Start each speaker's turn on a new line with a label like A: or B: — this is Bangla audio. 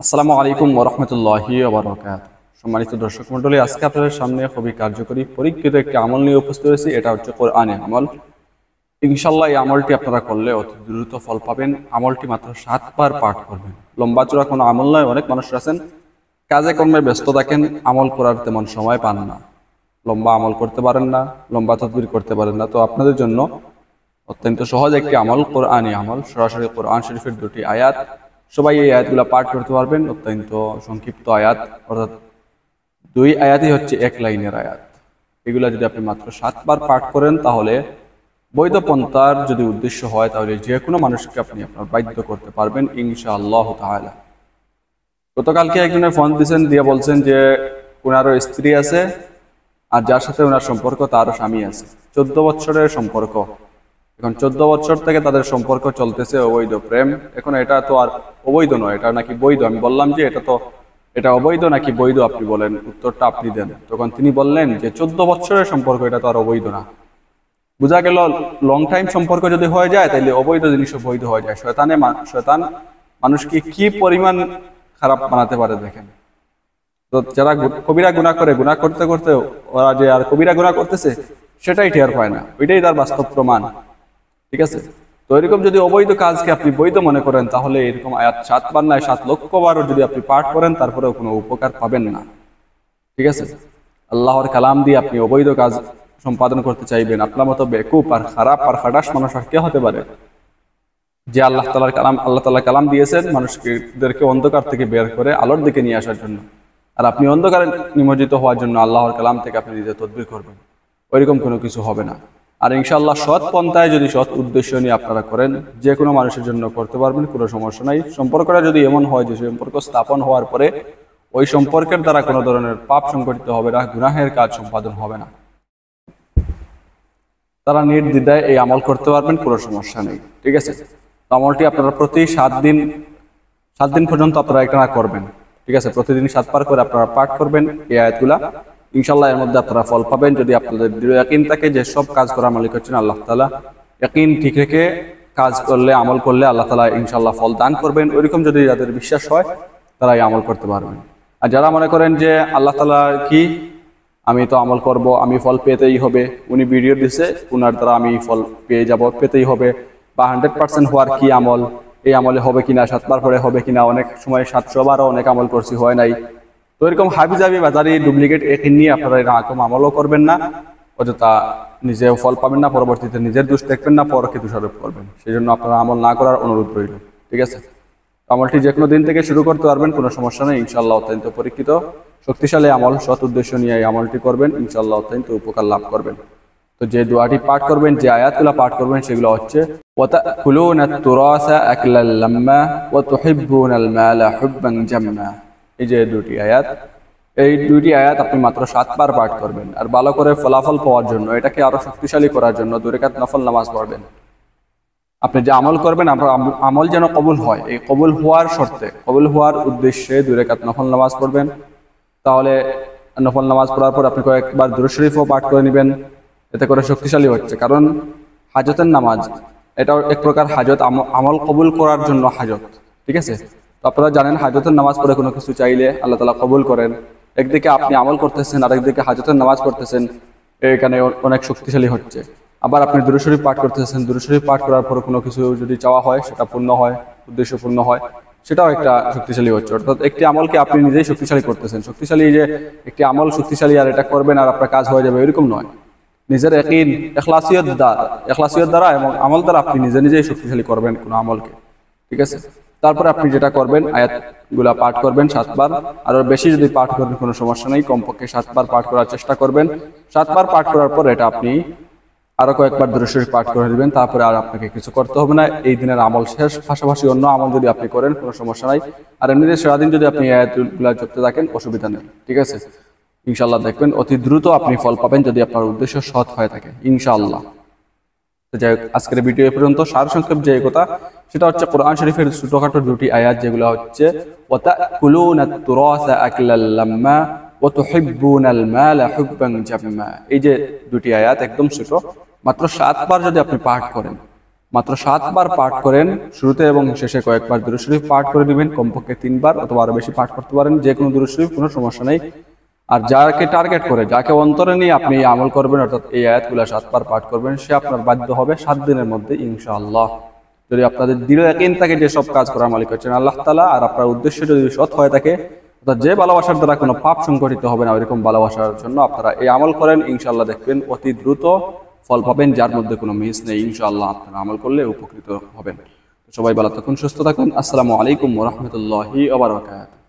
A: আসসালামু আলাইকুম ওয়া রাহমাতুল্লাহি ওয়া বারাকাতুহু। সম্মানিত দর্শক মণ্ডলী, আজকে আপনাদের সামনে খুবই কার্যকরী পরীক্ষিত একটি আমল নিয়ে উপস্থিত হয়েছি। এটা হচ্ছে কোরআনে আমল। ইনশাআল্লাহ এই আমলটি আপনারা করলে অতি দ্রুত ফল পাবেন। আমলটি মাত্র 7 বার পাঠ করবেন। লম্বা চূড়া কোনো আমল নয়। অনেক মানুষ আছেন কাজে কর্মে ব্যস্ত থাকেন, আমল করার তেমন সময় পান না, লম্বা আমল করতে পারেন না, লম্বা তদবির করতে পারেন না। তো আপনাদের জন্য অত্যন্ত সহজ একটি আমল, কোরআনী আমল। সরাসরি কোরআন শরীফের 2টি আয়াত, সবাই এই আয়াতগুলো পাঠ করতে পারবেন। অত্যন্ত সংক্ষিপ্ত আয়াত, অর্থাৎ 2 আয়াতই হচ্ছে 1 লাইনের আয়াত। এগুলা যদি আপনি মাত্র 7 বার পাঠ করেন, তাহলে বৈধ পন্থার যদি উদ্দেশ্য হয়, তাহলে যে কোনো মানুষকে আপনি আপনার বাধ্য করতে পারবেন ইনশাআল্লাহ তাআলা। গতকালকে একজনের ফোন দিয়েছেন, দিয়ে বলছেন যে ওনারও স্ত্রী আছে, আর যার সাথে ওনার সম্পর্ক তারও স্বামী আছে। 14 বছরের সম্পর্ক। এখন 14 বছর থেকে তাদের সম্পর্ক চলতেছে, অবৈধ প্রেম। এখন এটা তো আর অবৈধ নয়, এটা নাকি বৈধ। আমি বললাম যে এটা অবৈধ নাকি বৈধ, আপনি বলেন, উত্তরটা আপনি দেন। তখন তিনি বললেন যে 14 বছরের সম্পর্ক, এটা তো আর অবৈধ না। বোঝা গেল লং টাইম সম্পর্ক যদি হয়ে যায়, তাহলে অবৈধ জিনিসও বৈধ হয়ে যায়। শয়তান মানুষকে কি পরিমাণ খারাপ বানাতে পারে দেখেন। তো যারা কবিরা গুনাহ করে, গুনাহ করতে করতে ওরা যে আর কবিরা গুনাহ করতেছে সেটাই টের পায় না, ওইটাই তার বাস্তব প্রমাণ। ঠিক আছে? তো এরকম যদি অবৈধ কাজকে আপনি বৈধ মনে করেন, তাহলে এরকম আয়াত 7 বার নয় 7 লক্ষ বারও যদি আপনি পাঠ করেন, তারপরেও কোনো উপকার পাবেন না। ঠিক আছে? আল্লাহর কালাম দিয়ে আপনি অবৈধ কাজ সম্পাদন করতে চাইবেন, আপনার মতো বেকুব আর খারাপ আর খাটাস মানুষ আর কে হতে পারে? যে আল্লাহ তাআলা কালাম দিয়েছেন মানুষদেরকে অন্ধকার থেকে বের করে আলোর দিকে নিয়ে আসার জন্য, আর আপনি অন্ধকারে নিমজ্জিত হওয়ার জন্য আল্লাহর কালাম থেকে আপনি নিজে তদবির করবেন। ওইরকম কোনো কিছু হবে না। আর ইনশাআল্লাহ সৎ পন্থায় যদি সৎ উদ্দেশ্য নিয়ে আপনারা করেন, যে কোনো মানুষের জন্য করতে পারবেন, কোনো সমস্যা নাই। সম্পর্কটা যদি এমন হয় যে সম্পর্ক স্থাপন হওয়ার পরে ওই সম্পর্কের দ্বারা কোনো ধরনের পাপ সংঘটিত হবে না, গুনাহের কাজ সম্পাদন হবে না, তারা নির্দ্বিধায় এই আমল করতে পারবেন, কোনো সমস্যা নেই। ঠিক আছে? আমলটি আপনারা প্রতি 7 দিন পর্যন্ত আপনারা একটা করবেন। ঠিক আছে? প্রতিদিন 7 বার করে আপনারা পাঠ করবেন এই আয়াতগুলা। ইনশাআল্লাহ এর মধ্যে আপনারা ফল পাবেন, যদি আপনাদের দৃঢ় ইয়াকিন থাকে যে সব কাজ করার মালিক হচ্ছেন আল্লাহ তাআলা। ইয়াকিন ঠিক রেখে কাজ করলে, আমল করলে আল্লাহ তাআলা ইনশাআল্লাহ ফল দান করবেন। ওইরকম যদি যাদের বিশ্বাস হয়, তারা এই আমল করতে পারবেন। আর যারা মনে করেন যে আল্লাহ তাআলা কি, আমি তো আমল করব, আমি ফল পেতেই হবে, উনি ভিডিও দিছে, উনার দ্বারা আমি ফল পেয়ে যাব, পেতেই হবে, বা 100% হওয়ার কি আমল, এই আমলে হবে কিনা, 7 বার পরে হবে কিনা, অনেক সময় 700 বারও অনেক আমল করছি, হয় নাই। তো এরকম হাবিজাবি বাজারি ডুপ্লিকেট একিন নিয়ে আপনারা এরকম আমলও করবেন না, অযথা নিজেও ফল পাবেন না, পরবর্তীতে নিজের দোষ দেখবেন না, পরকে দোষারোপ করবেন। সেই জন্য আপনারা আমল না করার অনুরোধ রইল। ঠিক আছে? আমলটি যে কোনো দিন থেকে শুরু করতে পারবেন, কোনো সমস্যা নেই। ইনশাআল্লাহ অত্যন্ত পরীক্ষিত শক্তিশালী আমল, সৎ উদ্দেশ্য নিয়ে এই আমলটি করবেন, ইনশাআল্লাহ অত্যন্ত উপকার লাভ করবেন। তো যে দোয়াটি পাঠ করবেন, যে আয়াতগুলো পাঠ করবেন, সেগুলো হচ্ছে ওয়াতাকুলুনাত তুরাসা আকলাল লাম্মা ওয়া তুহিব্বুনাল মালা হুব্বান জাম্মা। এই যে 2টি আয়াত, এই 2টি আয়াত আপনি মাত্র 7 বার পাঠ করবেন। আর ভালো করে ফলাফল পাওয়ার জন্য, এটাকে আরো শক্তিশালী করার জন্য 2 রাকাত নফল নামাজ পড়বেন। আপনি যে আমল করবেন, আমল যেন কবুল হয়, এই কবুল হওয়ার শর্তে, কবুল হওয়ার উদ্দেশ্যে 2 রাকাত নফল নামাজ পড়বেন। তাহলে নফল নামাজ পড়ার পর আপনি কয়েকবার দুরূদ শরীফও পাঠ করে নেবেন, এতে করে শক্তিশালী হচ্ছে। কারণ হাজতের নামাজ, এটাও এক প্রকার হাজত, আমল কবুল করার জন্য হাজত। ঠিক আছে? তো আপনারা জানেন হাজতের নামাজ পড়ে কোনো কিছু চাইলে আল্লাহ তাআলা কবুল করেন। একদিকে আপনি আমল করতেছেন, আরেকদিকে হাজতের নামাজ পড়তেছেন, এখানে অনেক শক্তিশালী হচ্ছে। আবার আপনি দুরূদ শরীফ পাঠ করতেছেন, দুরূদ শরীফ পাঠ করার পর কোনো কিছু যদি চাওয়া হয়, সেটা পূর্ণ হয়, উদ্দেশ্য পূর্ণ হয়, সেটাও একটা শক্তিশালী হচ্ছে। অর্থাৎ একটি আমলকে আপনি নিজেই শক্তিশালী করতেছেন। শক্তিশালী যে একটি আমল শক্তিশালী আর এটা করবেন আর আপনার কাজ হয়ে যাবে, এরকম নয়। নিজের ইয়াকিন, ইখলাসিয়ত দ্বারা এবং আমল দ্বারা আপনি নিজেই শক্তিশালী করবেন কোনো আমলকে। ঠিক আছে? তারপরে আপনি যেটা করবেন, আয়াতগুলা পাঠ করবেন 7 বার। আরো বেশি যদি পাঠ করবেন কোনো সমস্যা নেই, কমপক্ষে 7 বার পাঠ করার চেষ্টা করবেন। 7 বার পাঠ করার পর এটা আপনি আরো কয়েকবার দুরূদ শরীফ পাঠ করে দিবেন। তারপরে আর আপনাকে কিছু করতে হবে না, এই দিনের আমল শেষ। পাশাপাশি অন্য আমল যদি আপনি করেন, কোনো সমস্যা নাই। আর এমনিতে সারাদিন যদি আপনি আয়াতগুলা জপতে থাকেন, অসুবিধা নেই। ঠিক আছে? ইনশাআল্লাহ দেখবেন অতি দ্রুত আপনি ফল পাবেন, যদি আপনার উদ্দেশ্য সৎ হয়ে থাকে ইনশাআল্লাহ। তো যাই হোক, আজকের ভিডিও এ পর্যন্ত। সারসংক্ষেপ যে কথা, সেটা হচ্ছে কোরআন শরীফের ছোটখাটো 2টি আয়াত, যেগুলো হচ্ছে ওয়াতাকুলুনাত তুরাসা আকলাল লাম্মা ওয়া তুহিব্বুনাল মালা হুব্বান জাম্মা। এই যে 2টি আয়াত একদম ছোট, মাত্র 7 বার যদি আপনি পাঠ করেন, মাত্র 7 বার পাঠ করেন, শুরুতে এবং শেষে কয়েকবার দুরূদ শরীফ পাঠ করে দিবেন, কমপক্ষে 3 বার অথবা আরো বেশি পাঠ করতে পারেন, যে কোনো দুরূদ শরীফ, কোনো সমস্যা নেই। আর যাকে টার্গেট করে, যাকে অন্তরে নিয়ে আপনি এই আমল করবেন, অর্থাৎ এই আয়াতগুলো 7 বার পাঠ করবেন, সে আপনার বাধ্য হবে 7 দিনের মধ্যে ইনশাআল্লাহ। যদি আপনাদের দৃঢ় ইয়াকিন থাকে যে সব কাজ করার মালিক হচ্ছেন আল্লাহ তাআলা, আর আপনার উদ্দেশ্য যদি সৎ হয়ে থাকে, অর্থাৎ যে ভালোবাসার দ্বারা কোনো পাপ সংঘটিত হবে না, ওইরকম ভালোবাসার জন্য আপনারা এই আমল করেন, ইনশাআল্লাহ দেখবেন অতি দ্রুত ফল পাবেন, যার মধ্যে কোনো মিস নেই। ইনশাআল্লাহ আপনারা আমল করলে উপকৃত হবেন। সবাই ভালো থাকুন, সুস্থ থাকুন। আসসালামু আলাইকুম ওয়া রাহমাতুল্লাহি ওয়া বারাকাতুহু।